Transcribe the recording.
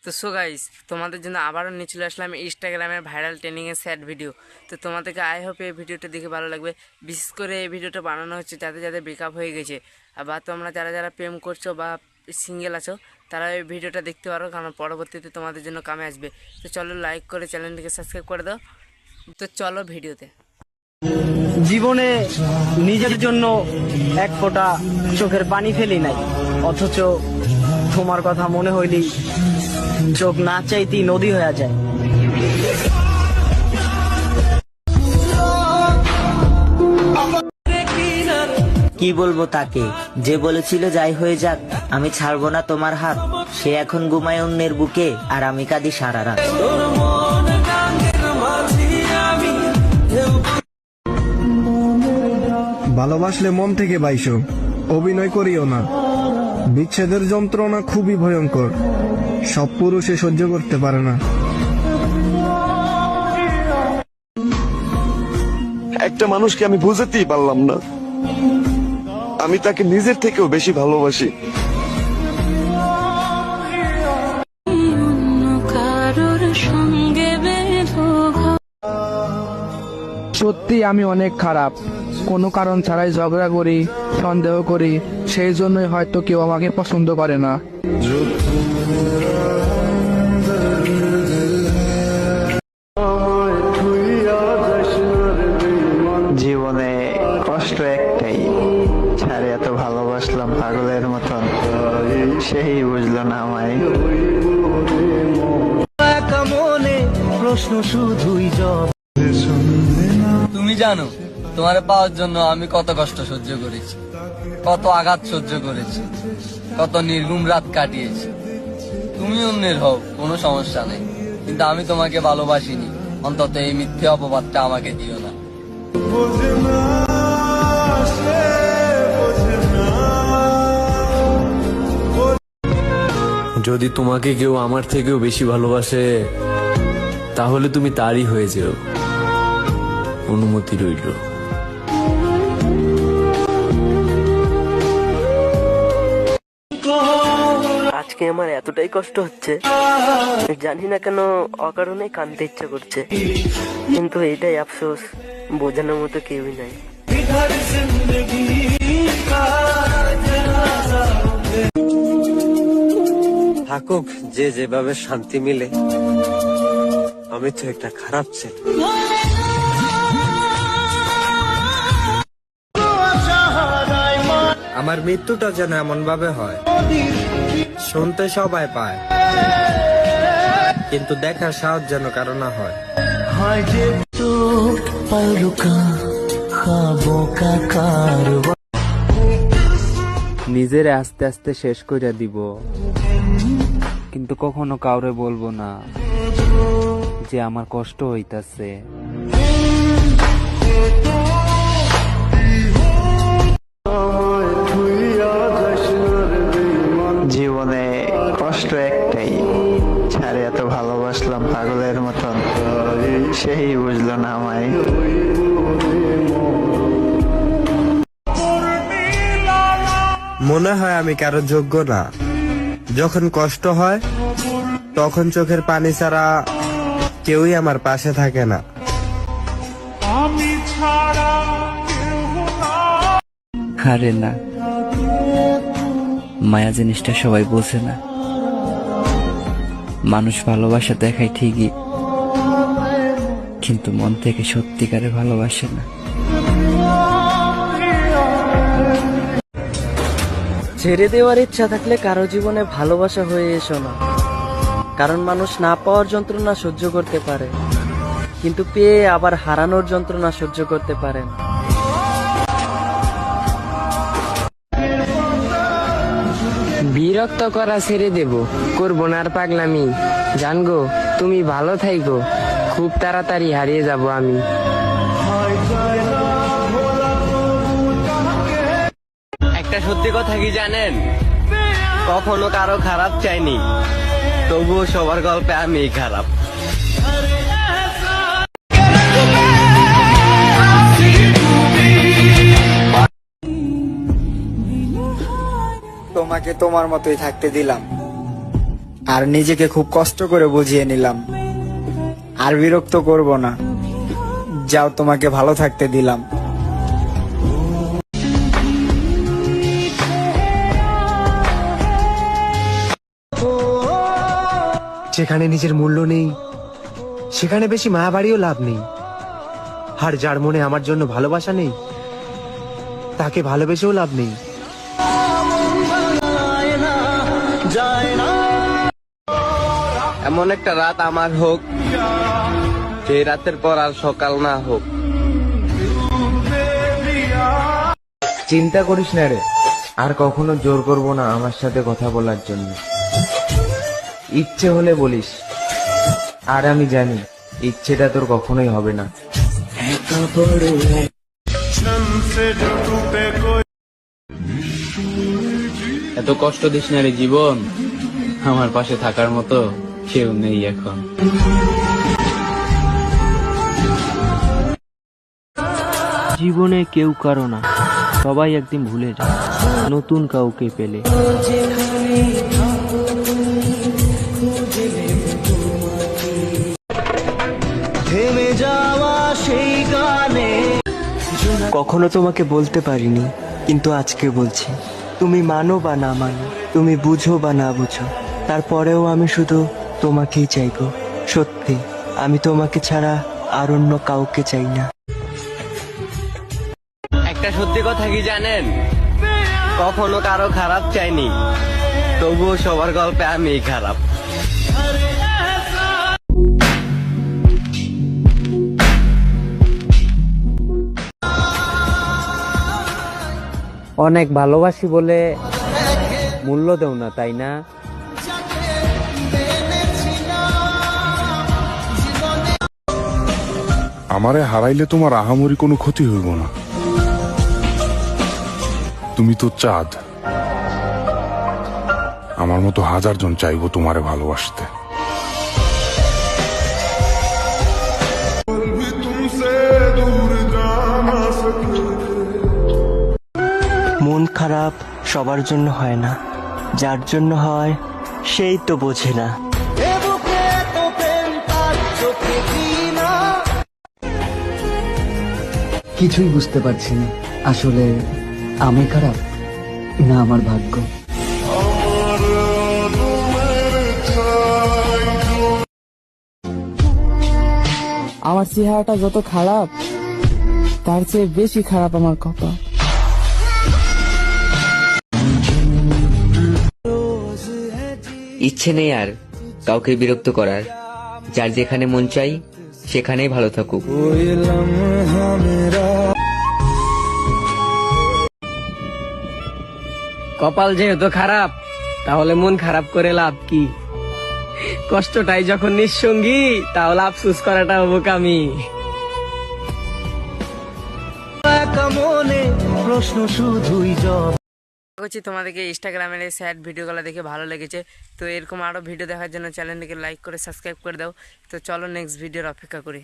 তো so guys, তোমাদের জন্য আবারও নিয়ে চলে আসলাম ইনস্টাগ্রামের ভাইরাল ট্রেন্ডিংয়ের স্যাড ভিডিও। তো তোমাদেরকে আই হোপ এই ভিডিওটা দেখে ভালো লাগবে। বিশেষ করে এই ভিডিওটা বানানো হচ্ছে যাদের যাদের ব্রেকআপ হয়ে গেছে, বা তোমরা যারা যারা প্রেম করছো বা সিঙ্গেল আছো, তারা এই ভিডিওটা দেখতে পারো, কারণ পরবর্তীতে তোমাদের জন্য কামে আসবে। তো চলো লাইক করে চ্যানেলটিকে সাবস্ক্রাইব করে দাও। তো চলো ভিডিওতে। জীবনে নিজের জন্য এক ফোঁটা চোখের পানি ফেলি নাই, অথচ তোমার কথা মনে হইলেই চোখ না চাইতেই নদী হয়ে যায়। কি বলবো তাকে, যে বলেছিল যাই হয়ে যাক আমি ছাড়বো না তোমার হাত, সে এখন ঘুমায় অন্যের বুকে আর আমি কাঁদি সারা রাত। ভালোবাসলে মন থেকে বাইসো, অভিনয় করিও না। বিচ্ছেদের যন্ত্রণা খুবই ভয়ঙ্কর, সব পুরুষে সহ্য করতে পারে না। একটা মানুষকে আমি বুঝাতেই পারলাম না, আমি তাকে নিজের থেকেও বেশি ভালোবাসি। সত্যি আমি অনেক খারাপ, কোনো কারণ ছাড়াই ঝগড়া করি, সন্দেহ করি, সেই জন্যই হয়তো কেউ আমাকে পছন্দ করে না। জীবনে কষ্ট একটাই, ছাড়ে এত ভালোবাসলাম পাগলের মতন, সেই বুঝলো না আমায়। মনে প্রশ্ন শুধুই জব। তুমি জানো তোমারে পাওয়ার জন্য আমি কত কষ্ট সহ্য করেছি, কত আঘাত সহ্য করেছি, কত নির্ঘুম রাত কাটিয়েছি। তুমি অন্যের হও, কোনো সমস্যা নেই, কিন্তু আমি তোমাকে ভালোবাসিনি। অন্তত এই মিথ্যে অপবাদটা আমাকে দিও না। যদি তোমাকে কেউ আমার থেকেও বেশি ভালোবাসে, তাহলে তুমি তারই হয়ে যেও, অনুমতি রইল। আজকে আমার এতটাই কষ্ট হচ্ছে, জানি না কেন অকারণে কাঁদতে ইচ্ছা করছে, কিন্তু এটাই আফসোস, বোঝানোর মতো কেউই নাই। থাকুক যে যেভাবে শান্তি মিলে, আমি তো একটা খারাপ ছেলে। আমার মৃত্যুটা যেন এমন ভাবে হয়, শুনতে সবাই পায়, কিন্তু দেখার সাহস যেন কারো না হয়। নিজের আস্তে আস্তে শেষ করে দিব, কিন্তু কখনো কাউরে বলবো না যে আমার কষ্ট হইতাছে। জীবনে কষ্ট একটাই, ছাড়ে এত ভালোবাসলাম পাগলের মতন, সেই বুঝলো না আমায়। মনে হয় আমি কারো যোগ্য না, যখন কষ্ট হয় তখন চোখের পানি ছাড়া কেউই আমার পাশে থাকে না। আরে না, মায়া জিনিসটা সবাই বোঝে না। মানুষ ভালোবাসা দেখায় ঠিকই, কিন্তু মন থেকে সত্যিকারে ভালোবাসে না। ছেড়ে দেওয়ার ইচ্ছা থাকলে কারো জীবনে ভালোবাসা হয়ে এসো না, কারণ মানুষ না পাওয়ার যন্ত্রণা সহ্য করতে পারে, কিন্তু পেয়ে আবার হারানোর যন্ত্রণা সহ্য করতে পারে না। বিরক্ত করা ছেড়ে দেব, করবো না আর পাগলামি। জানগো তুমি ভালো থাইগো, খুব তাড়াতাড়ি হারিয়ে যাব আমি। একটা সত্যি কথা কি জানেন, কখনো কারো খারাপ চাইনি, তবুও সবার গল্পে আমি খারাপ। তোমাকে তোমার মতোই থাকতে দিলাম, আর নিজেকে খুব কষ্ট করে বুঝিয়ে নিলাম। আর বিরক্ত করব না, যাও তোমাকে ভালো থাকতে দিলাম। যেখানে নিজের মূল্য নেই সেখানে বেশি মায়া বাড়িও লাভ নেই। আর যার মনে আমার জন্য ভালোবাসা নেই তাকে ভালোবেসেও লাভ নেই। এমন একটা রাত আমার হোক, যে রাতের পর আর সকাল না হোক। চিন্তা করিস না রে, আর কখনো জোর করব না আমার সাথে কথা বলার জন্য। ইচ্ছে হলে বলিস, আর আমি জানি ইচ্ছেটা তোর কখনোই হবে না। এত কষ্ট দিস না রে জীবন, আমার পাশে থাকার মতো কেউ নেই এখন। জীবনে কেউ কারো না, সবাই একদিন ভুলে যায় নতুন কাউকে পেলে। কখনো তোমাকে বলতে পারিনি, কিন্তু আজকে বলছি। তুমি মানো বা না মানো, তুমি বুঝো বা না বুঝো, তারপরেও আমি শুধু তোমাকেই চাইবো। সত্যি, আমি তোমাকে ছাড়া আর অন্য কাউকে চাই না। একটা সত্যি কথা কি জানেন, কখনো কারো খারাপ চাইনি, তবুও সবার গল্পে আমিই খারাপ। অনেক ভালোবাসি বলে মূল্য দেও না, তাই না? আমারে হারাইলে তোমার আহামরি কোনো ক্ষতি হইব না। তুমি তো চাঁদ, আমার মতো হাজার জন চাইবো তোমারে ভালোবাসতে। মন খারাপ সবার জন্য হয় না, যার জন্য হয় সেই তো বোঝে না। কিছুই বুঝতে পারছি না, আসলে আমি খারাপ না আমার ভাগ্য। আমার চেহারাটা যত খারাপ, তার চেয়ে বেশি খারাপ আমার কপাল। ইচ্ছে নেই আর কাউকে বিরক্ত করার, যার যেখানে মন চাই সেখানেই ভালো থাকুক। কপাল যেহেতু খারাপ, তাহলে মন খারাপ করে লাভ কি? কষ্টটাই যখন নিঃসঙ্গী, তাহলে আফসোস করাটা বোকামি। প্রশ্ন শুধুই করছি তোমাদেরকে ইনস্টাগ্রামের এই স্যাড ভিডিওগুলো দেখে ভালো লেগেছে, তো এরকম আরও ভিডিও দেখার জন্য চ্যানেলটিকে লাইক করে সাবস্ক্রাইব করে দাও। তো চলো নেক্সট ভিডিওর অপেক্ষা করি।